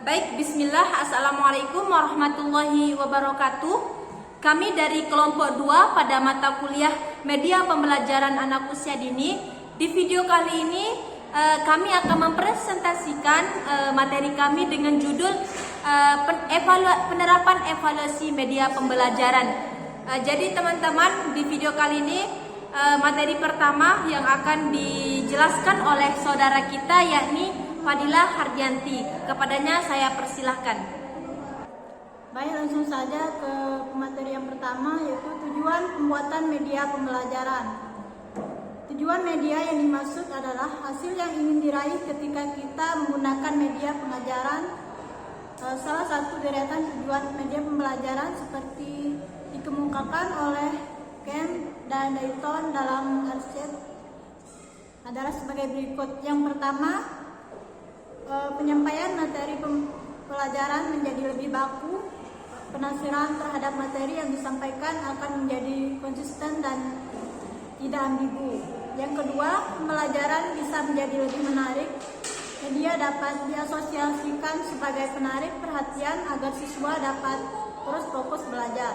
Baik, bismillah, assalamualaikum warahmatullahi wabarakatuh. Kami dari kelompok 2 pada mata kuliah Media Pembelajaran Anak Usia Dini. Di video kali ini kami akan mempresentasikan materi kami dengan judul penerapan evaluasi media pembelajaran. Jadi teman-teman, di video kali ini materi pertama yang akan dijelaskan oleh saudara kita yakni Fadilah Hardianti. Kepadanya saya persilahkan. Baik, langsung saja ke materi yang pertama, yaitu tujuan pembuatan media pembelajaran. Tujuan media yang dimaksud adalah hasil yang ingin diraih ketika kita menggunakan media pengajaran. Salah satu deretan tujuan media pembelajaran seperti dikemukakan oleh Kemp dan Dayton dalam riset adalah sebagai berikut. Yang pertama, penyampaian materi pelajaran menjadi lebih baku. Penafsiran terhadap materi yang disampaikan akan menjadi konsisten dan tidak ambigu. Yang kedua, pembelajaran bisa menjadi lebih menarik. Media dapat diasosiasikan sebagai penarik perhatian agar siswa dapat terus fokus belajar.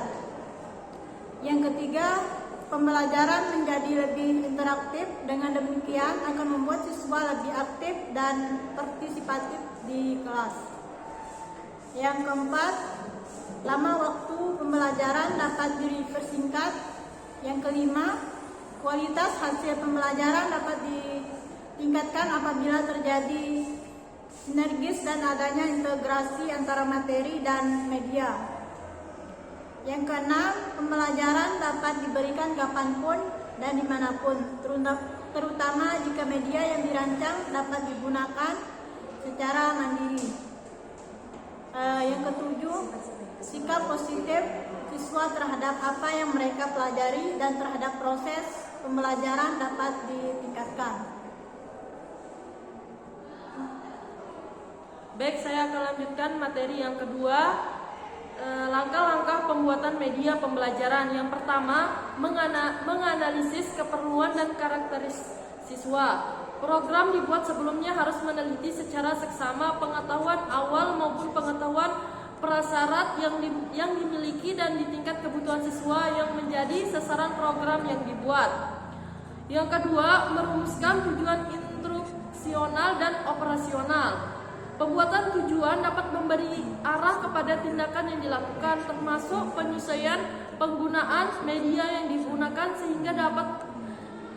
Yang ketiga, pembelajaran menjadi lebih interaktif. Dengan demikian akan membuat siswa lebih aktif dan partisipatif di kelas. Yang keempat, lama waktu pembelajaran dapat dipersingkat. Yang kelima, kualitas hasil pembelajaran dapat ditingkatkan apabila terjadi sinergis dan adanya integrasi antara materi dan media. Yang keenam, pembelajaran dapat diberikan kapanpun dan dimanapun, terutama jika media yang dirancang dapat digunakan secara mandiri. Yang ketujuh, sikap positif siswa terhadap apa yang mereka pelajari dan terhadap proses pembelajaran dapat ditingkatkan. Baik, saya akan lanjutkan materi yang kedua. Langkah-langkah pembuatan media pembelajaran. Yang pertama, menganalisis keperluan dan karakteristik siswa. Program dibuat sebelumnya harus meneliti secara seksama pengetahuan awal maupun pengetahuan prasyarat yang dimiliki dan di tingkat kebutuhan siswa yang menjadi sasaran program yang dibuat. Yang kedua, merumuskan tujuan instruksional dan operasional. Pembuatan tujuan dapat memberi arah kepada tindakan yang dilakukan, termasuk penyesuaian penggunaan media yang digunakan sehingga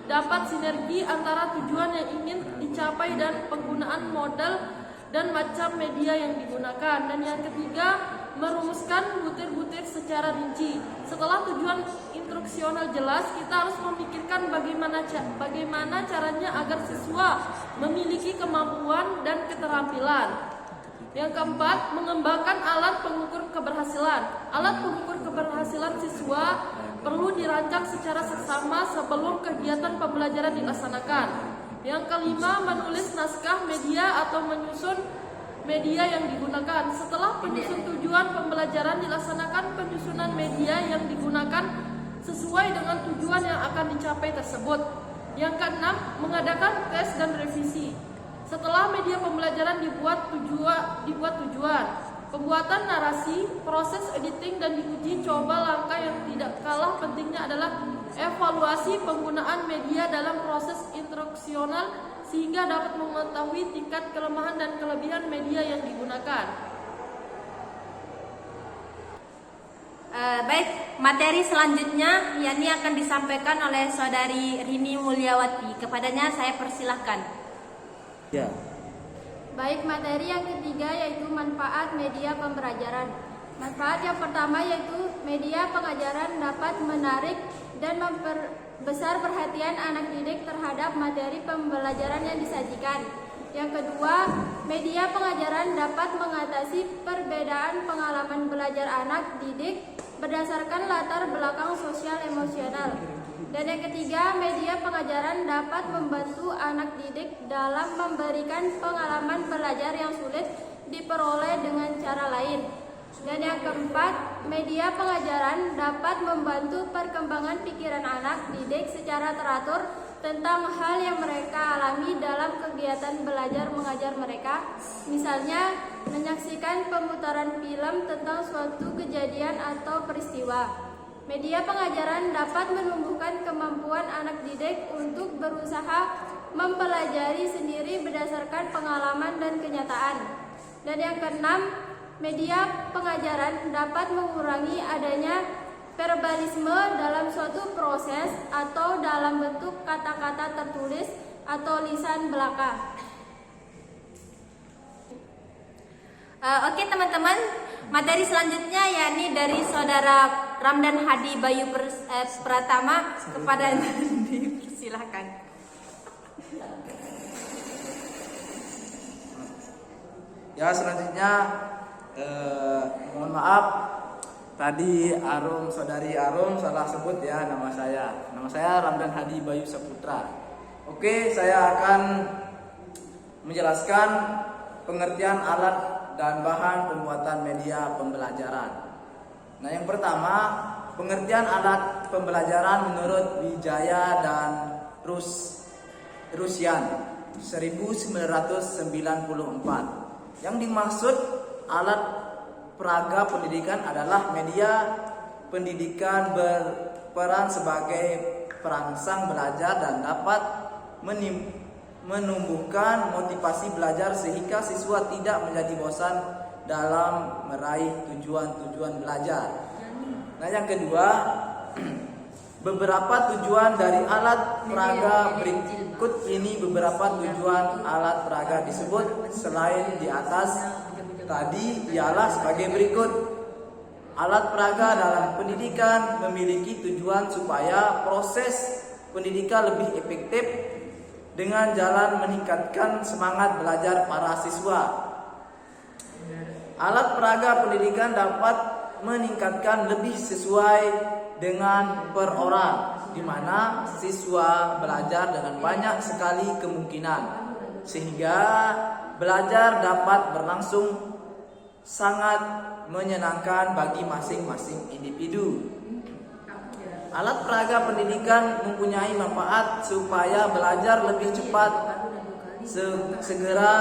dapat sinergi antara tujuan yang ingin dicapai dan penggunaan model dan macam media yang digunakan. Dan yang ketiga, merumuskan butir-butir secara rinci. Setelah tujuan instruksional jelas, kita harus memikirkan bagaimana caranya agar siswa memiliki kemampuan dan keterampilan. Yang keempat, mengembangkan alat pengukur keberhasilan. Alat pengukur keberhasilan siswa perlu dirancang secara seksama sebelum kegiatan pembelajaran dilaksanakan. Yang kelima, menulis naskah media atau menyusun media yang digunakan. Setelah penyusun tujuan pembelajaran dilaksanakan penyusunan media yang digunakan sesuai dengan tujuan yang akan dicapai tersebut. Yang keenam, mengadakan tes dan revisi. Setelah media pembelajaran dibuat tujuan, pembuatan narasi, proses editing dan diuji coba. Langkah yang tidak kalah pentingnya adalah evaluasi penggunaan media dalam proses instruksional sehingga dapat mengetahui tingkat kelemahan dan kelebihan media yang digunakan. Baik, materi selanjutnya yakni akan disampaikan oleh saudari Rini Mulyawati. Kepadanya saya persilahkan. Ya. Baik, materi yang ketiga yaitu manfaat media pembelajaran. Manfaat yang pertama yaitu media pengajaran dapat menarik dan memperbesar perhatian anak didik terhadap materi pembelajaran yang disajikan. Yang kedua, media pengajaran dapat mengatasi perbedaan pengalaman belajar anak didik berdasarkan latar belakang sosial emosional. Dan yang ketiga, media pengajaran dapat membantu anak didik dalam memberikan pengalaman belajar yang sulit diperoleh dengan cara lain. Dan yang keempat, media pengajaran dapat membantu perkembangan pikiran anak didik secara teratur tentang hal yang mereka alami dalam kegiatan belajar mengajar mereka. Misalnya, menyaksikan pemutaran film tentang suatu kejadian atau peristiwa. Media pengajaran dapat menumbuhkan kemampuan anak didik untuk berusaha mempelajari sendiri berdasarkan pengalaman dan kenyataan. Dan yang keenam, media pengajaran dapat mengurangi adanya verbalisme dalam suatu proses atau dalam bentuk kata-kata tertulis atau lisan belaka. Oke teman-teman, materi selanjutnya yakni dari saudara Ramdan Hadi Bayu Pratama kepada dipersilahkan. Ya, selanjutnya mohon maaf tadi saudari Arum salah sebut ya nama saya. Nama saya Ramdan Hadi Bayu Saputra. Oke, saya akan menjelaskan pengertian alat dan bahan pembuatan media pembelajaran. Nah, yang pertama, pengertian alat pembelajaran menurut Wijaya dan Rusian 1994. Yang dimaksud alat peraga pendidikan adalah media pendidikan berperan sebagai perangsang belajar dan dapat menumbuhkan motivasi belajar sehingga siswa tidak menjadi bosan dalam meraih tujuan-tujuan belajar. Nah, yang kedua, beberapa tujuan dari alat peraga berikut ini. Beberapa tujuan alat peraga disebut selain di atas tadi ialah sebagai berikut. Alat peraga dalam pendidikan memiliki tujuan supaya proses pendidikan lebih efektif dengan jalan meningkatkan semangat belajar para siswa. Alat peraga pendidikan dapat meningkatkan lebih sesuai dengan per orang, di mana siswa belajar dengan banyak sekali kemungkinan, sehingga belajar dapat berlangsung sangat menyenangkan bagi masing-masing individu. Alat peraga pendidikan mempunyai manfaat supaya belajar lebih cepat, segera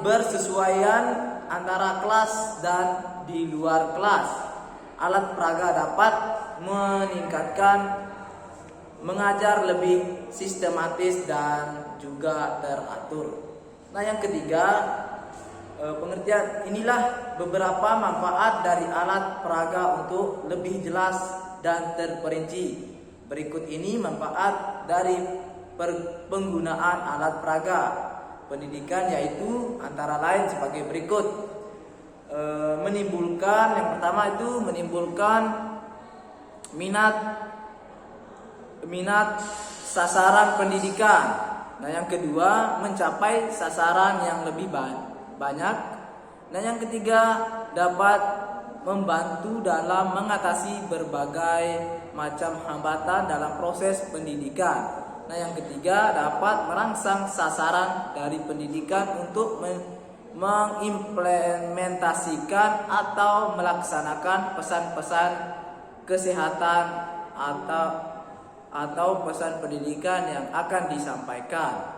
bersesuaian antara kelas dan di luar kelas. Alat peraga dapat meningkatkan mengajar lebih sistematis dan juga teratur. Nah, yang ketiga, pengertian inilah beberapa manfaat dari alat peraga untuk lebih jelas dan terperinci. Berikut ini manfaat dari penggunaan alat peraga pendidikan, yaitu antara lain sebagai berikut. Yang pertama itu menimbulkan minat sasaran pendidikan. Nah, yang kedua, mencapai sasaran yang lebih banyak. Nah, yang ketiga, dapat membantu dalam mengatasi berbagai macam hambatan dalam proses pendidikan. Nah, yang ketiga, dapat merangsang sasaran dari pendidikan untuk mengimplementasikan atau melaksanakan pesan-pesan kesehatan atau pesan pendidikan yang akan disampaikan.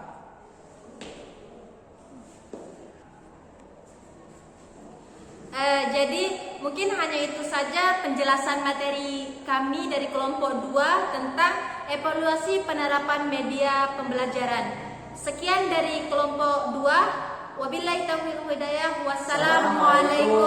Jadi mungkin hanya itu saja penjelasan materi kami dari kelompok 2 tentang evaluasi penerapan media pembelajaran. Sekian dari kelompok 2. Wabillahi taufiq wal hidayah. Wassalamualaikum